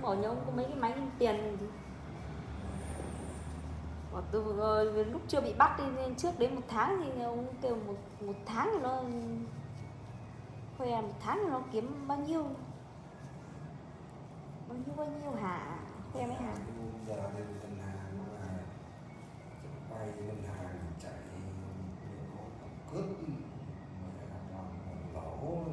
bảo nhà ông có mấy cái máy in tiền thì bảo từ lúc chưa bị bắt đi nên trước đến 1 tháng thì ông kêu một tháng thì nó khoe 1 tháng thì nó kiếm bao nhiêu hả khoe mấy hả. Giờ lên ngân hàng mà vay ngân hàng chạy cướp toàn lỗ.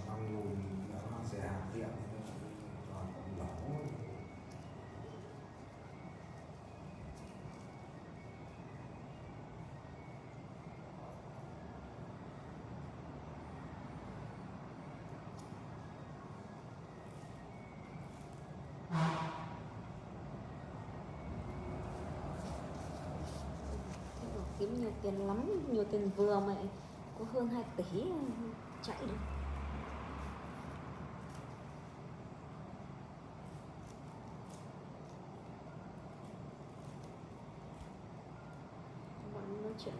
Năm lùn nó sẽ hàng tiệm toàn lỗ. Kiếm nhiều tiền lắm, nhiều tiền vừa mà có hơn 2 tỷ chạy được. Bọn nói chuyện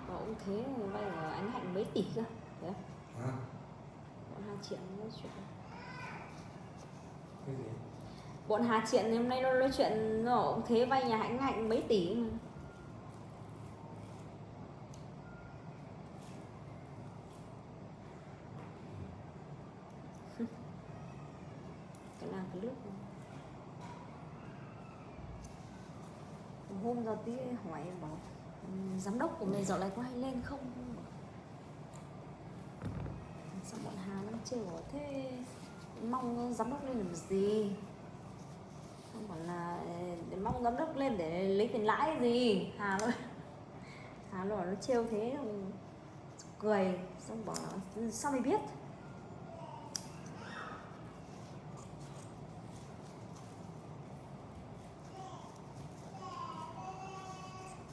bảo ông Thế vay ở Ánh Hạnh mấy tỷ cơ đấy. Hả? Bọn Hà Triện nói chuyện Cái gì? bọn Hà Triện hôm nay nó nói chuyện nó ông Thế vay nhà Ánh Hạnh mấy tỷ mà. Cái làng cái nước hôm ra tí hỏi bảo giám đốc của mày dạo này có hay lên không. Sao bọn Hà nó chơi bảo thế mong giám đốc lên làm gì. Xong bảo là để mong giám đốc lên để lấy tiền lãi cái gì. Hà nó trêu thế cười. Xong bảo là sao mày biết.